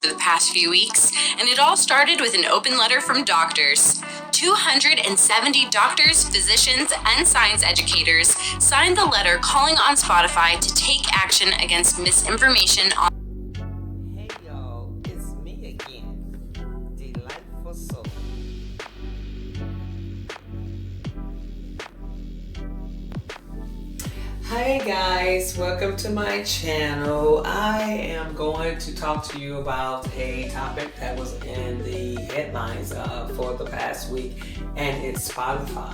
for the past few weeks, and it all started with an open letter from doctors. 270 doctors, physicians, and science educators signed the letter calling on Spotify to take action against misinformation on. Hey y'all, it's me again, Delightful Soul. Hi guys, welcome to my channel. I am going to talk to you about a topic that was in the headlines for the past week, and it's Spotify.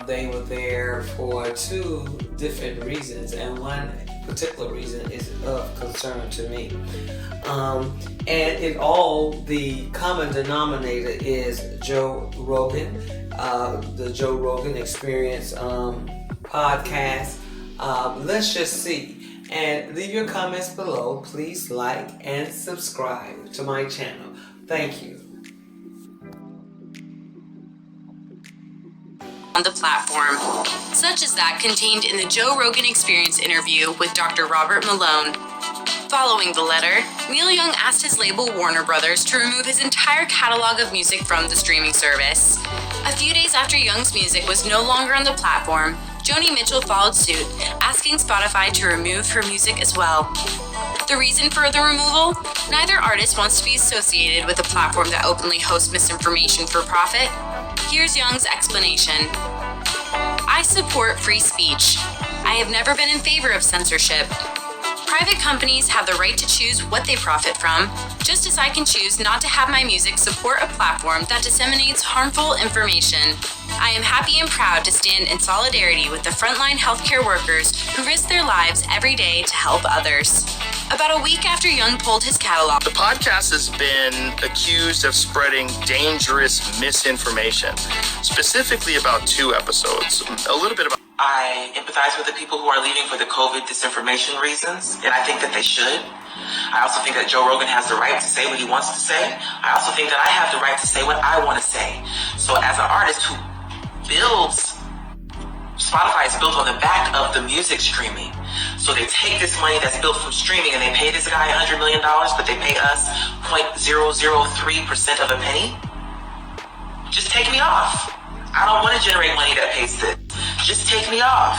They were there for two different reasons, and one particular reason is of concern to me. The common denominator is Joe Rogan, the Joe Rogan Experience podcast. Let's just see. And leave your comments below. Please like and subscribe to my channel. Thank you. On the platform, such as that contained in the Joe Rogan Experience interview with Dr. Robert Malone. Following the letter, Neil Young asked his label Warner Brothers to remove his entire catalog of music from the streaming service. A few days after Young's music was no longer on the platform, Joni Mitchell followed suit, asking Spotify to remove her music as well. The reason for the removal? Neither artist wants to be associated with a platform that openly hosts misinformation for profit. Here's Young's explanation. I support free speech. I have never been in favor of censorship. Private companies have the right to choose what they profit from, just as I can choose not to have my music support a platform that disseminates harmful information. I am happy and proud to stand in solidarity with the frontline healthcare workers who risk their lives every day to help others. About a week after Young pulled his catalog, the podcast has been accused of spreading dangerous misinformation, specifically about two episodes. A little bit about. I empathize with the people who are leaving for the COVID disinformation reasons, and I think that they should. I also think that Joe Rogan has the right to say what he wants to say. I also think that I have the right to say what I want to say. So as an artist who builds, Spotify is built on the back of the music streaming. So they take this money that's built from streaming and they pay this guy $100 million, but they pay us 0.003% of a penny. Just take me off. I don't want to generate money that pays this. Just take me off.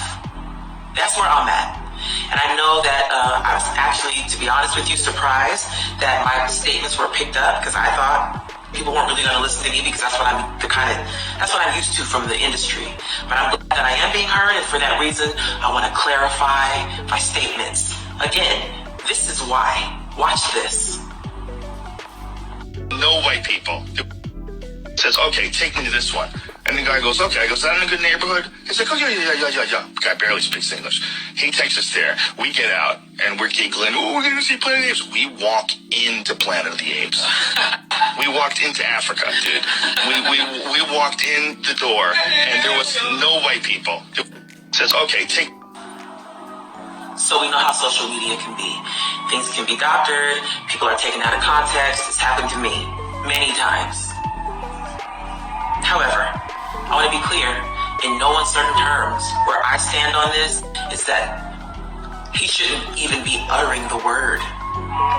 That's where I'm at. And I know that I was actually, to be honest with you, surprised that my statements were picked up, because I thought people weren't really going to listen to me, because that's what I'm used to from the industry. But I'm glad that I am being heard, and for that reason, I want to clarify my statements. Again, this is why. Watch this. No white people. Says, okay, take me to this one. And the guy goes, okay. I go, is that in a good neighborhood? He's like, oh, yeah. Guy barely speaks English. He takes us there. We get out, and we're giggling. Oh, we're going to see Planet of the Apes. We walk into Planet of the Apes. We walked into Africa, dude. We walked in the door, and there was no white people. It says, okay, take. So we know how social media can be. Things can be doctored. People are taken out of context. It's happened to me many times. However, I want to be clear, in no uncertain terms, where I stand on this is that he shouldn't even be uttering the word.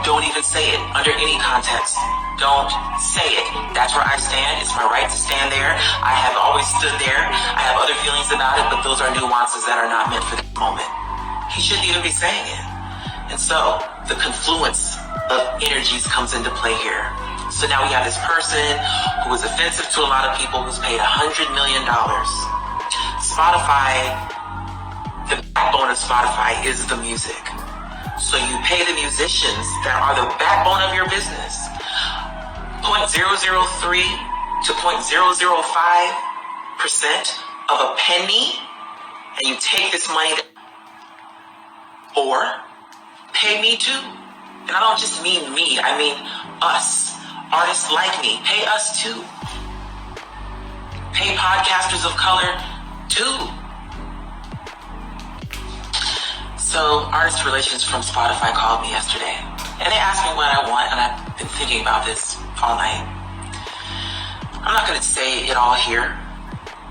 Don't even say it under any context. Don't say it. That's where I stand. It's my right to stand there. I have always stood there. I have other feelings about it, but those are nuances that are not meant for this moment. He shouldn't even be saying it. And so, the confluence of energies comes into play here. So now we have this person who is offensive to a lot of people who's paid $100 million. Spotify, the backbone of Spotify is the music. So you pay the musicians that are the backbone of your business 0.003 to 0.005% of a penny, and you take this money or pay me too. And I don't just mean me, I mean us. Artists like me, pay us too. Pay podcasters of color too. So, Artist Relations from Spotify called me yesterday, and they asked me what I want, and I've been thinking about this all night. I'm not going to say it all here,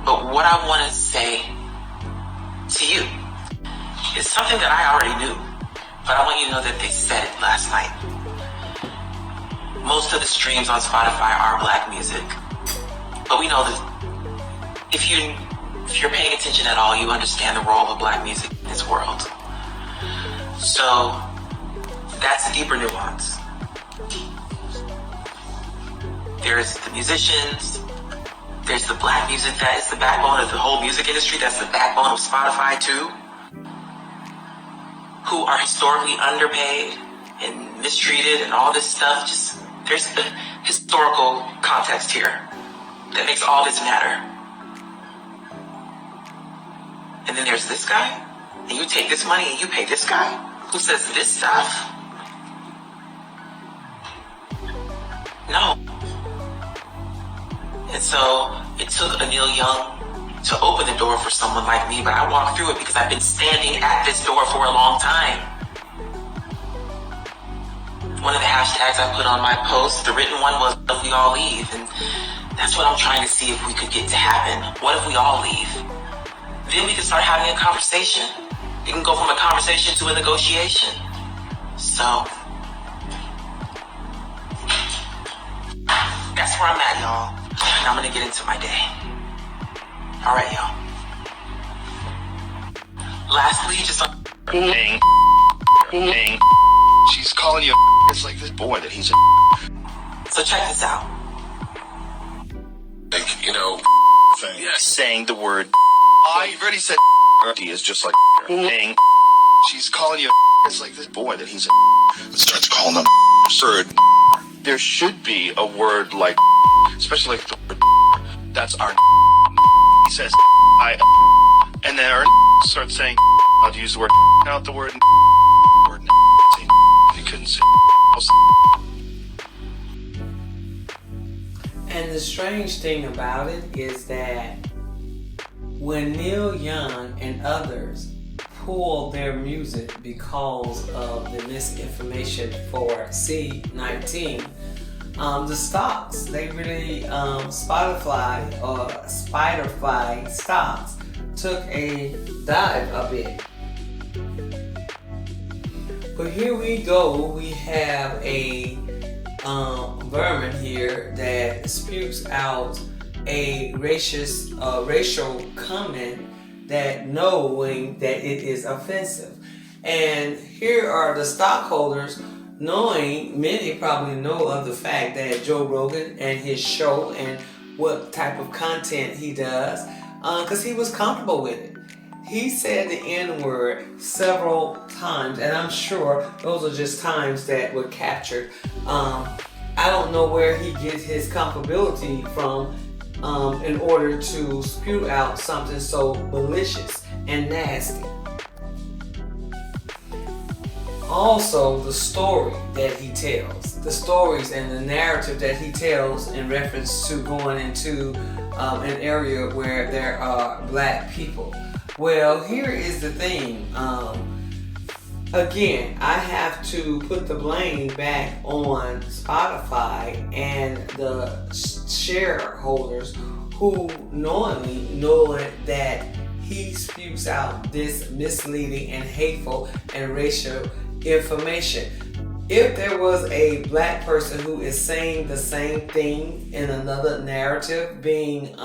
but what I want to say to you is something that I already knew, but I want you to know that they said it last night. most of the streams on Spotify are black music. But we know that if you're paying attention at all, you understand the role of black music in this world. So that's a deeper nuance. There's the musicians, there's the black music that is the backbone of the whole music industry, that's the backbone of Spotify too, who are historically underpaid and mistreated and all this stuff. Just, there's a historical context here that makes all this matter. And then there's this guy, and you take this money and you pay this guy who says this stuff? No. And so it took a Neil Young to open the door for someone like me, but I walked through it because I've been standing at this door for a long time. One of the hashtags I put on my post, the written one, was "What if we all leave?" And that's what I'm trying to see if we could get to happen. What if we all leave? Then we can start having a conversation. It can go from a conversation to a negotiation. So that's where I'm at, y'all. And I'm gonna get into my day. All right, y'all. Lastly, just Dang. She's calling you. It's like this boy that he's a. so check this out. Like, you know, thing. Yeah, saying the word. You've already said. He is just like. Dang. She's calling you. It's like this boy that he's a. Starts calling him absurd. There should be a word like, especially like the word. That's our. He says and then our starts saying. How to use the word out the word. He couldn't say. And the strange thing about it is that when Neil Young and others pulled their music because of the misinformation for C19, the stocks, they really, Spotify stocks took a dive a bit. But here we go, we have a vermin here that spews out a racial comment that knowing that it is offensive. And here are the stockholders knowing, many probably know of the fact that Joe Rogan and his show and what type of content he does, because he was comfortable with it. He said the N-word several times, and I'm sure those are just times that were captured. I don't know where he gets his comfortability from in order to spew out something so malicious and nasty. Also, the story that he tells, the stories and the narrative that he tells in reference to going into an area where there are black people. Well, here is the thing. Again, I have to put the blame back on Spotify and the shareholders who knowingly know that he spews out this misleading and hateful and racial information. If there was a black person who is saying the same thing in another narrative, being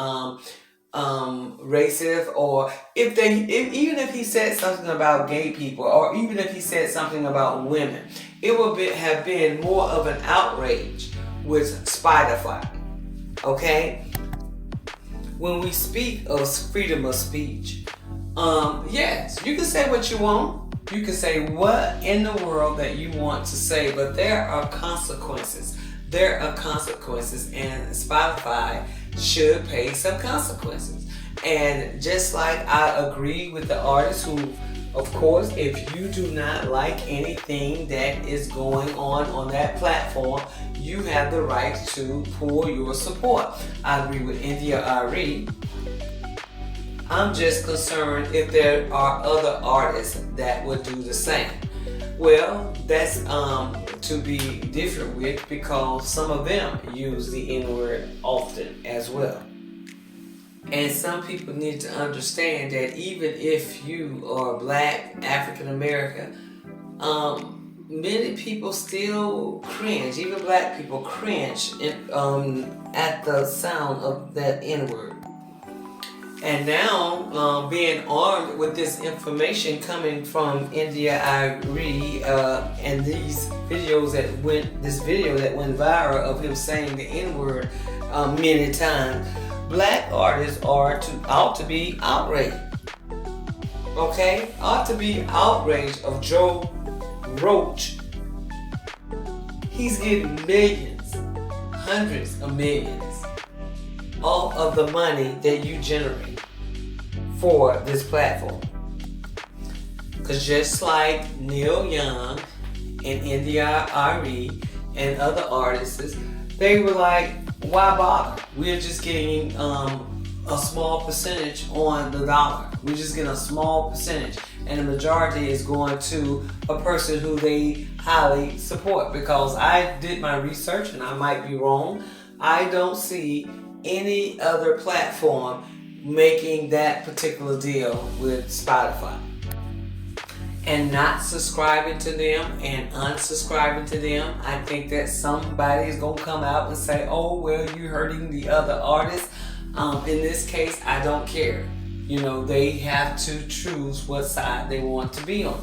racist, or even if he said something about gay people, or even if he said something about women, it would have been more of an outrage with Spotify. Okay? When we speak of freedom of speech, yes, you can say what you want. You can say what in the world that you want to say, but there are consequences. There are consequences, and Spotify should pay some consequences. And just like I agree with the artists who, of course, if you do not like anything that is going on that platform, you have the right to pull your support. I agree with Arie. I'm just concerned if there are other artists that would do the same. Well, that's to be different with, because some of them use the N-word often as well. And some people need to understand that even if you are black, African American, many people still cringe, even black people cringe at the sound of that N-word. And now, being armed with this information coming from India Arie and this video that went viral of him saying the N-word many times, black artists ought to be outraged. Okay? Ought to be outraged of Joe Roach. He's getting millions, hundreds of millions, all of the money that you generate for this platform. Because just like Neil Young and India Arie and other artists, they were like, why bother? We're just getting a small percentage on the dollar. We're just getting a small percentage, and the majority is going to a person who they highly support. Because I did my research, and I might be wrong, I don't see any other platform making that particular deal with Spotify. And not subscribing to them and unsubscribing to them. I think that somebody is going to come out and say, oh, well, you're hurting the other artists. In this case, I don't care. You know, they have to choose what side they want to be on.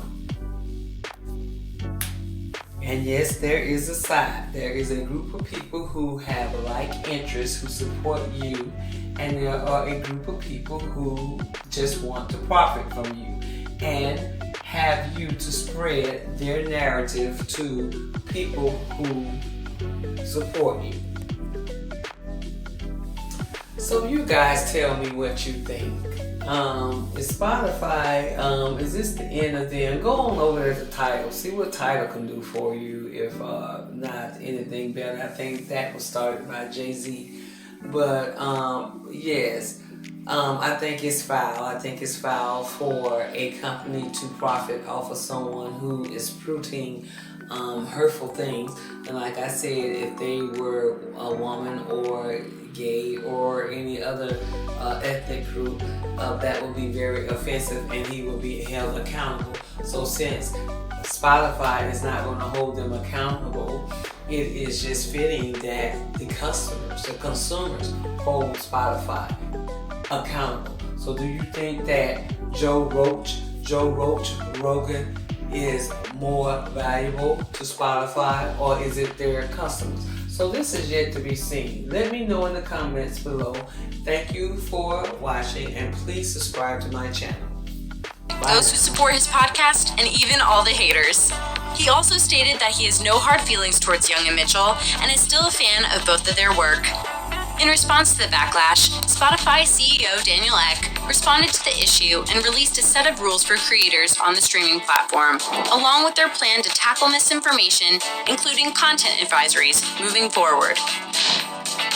And yes, there is a side. There is a group of people who have like interests, who support you. And there are a group of people who just want to profit from you and have you to spread their narrative to people who support you. So you guys tell me what you think. Is Spotify, is this the end of them? Go on over to the title. See what title can do for you. If not anything better. I think that was started by Jay-Z. But yes, I think it's foul. I think it's foul for a company to profit off of someone who is sprouting hurtful things. And like I said, if they were a woman or gay or any other ethnic group, that would be very offensive and he will be held accountable. So since Spotify is not going to hold them accountable, it is just fitting that the consumers hold Spotify accountable. So do you think that Joe Rogan is more valuable to Spotify, or is it their customers? So this is yet to be seen. Let me know in the comments below. Thank you for watching, and please subscribe to my channel. Bye. Those who support his podcast, and even all the haters. He also stated that he has no hard feelings towards Young and Mitchell, and is still a fan of both of their work. In response to the backlash, Spotify CEO Daniel Ek responded to the issue and released a set of rules for creators on the streaming platform, along with their plan to tackle misinformation, including content advisories, moving forward.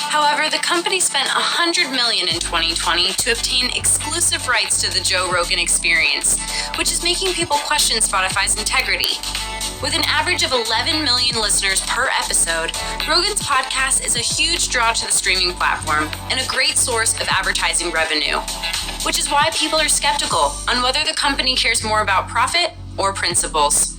However, the company spent $100 million in 2020 to obtain exclusive rights to the Joe Rogan Experience, which is making people question Spotify's integrity. With an average of 11 million listeners per episode, Rogan's podcast is a huge draw to the streaming platform and a great source of advertising revenue, which is why people are skeptical on whether the company cares more about profit or principles.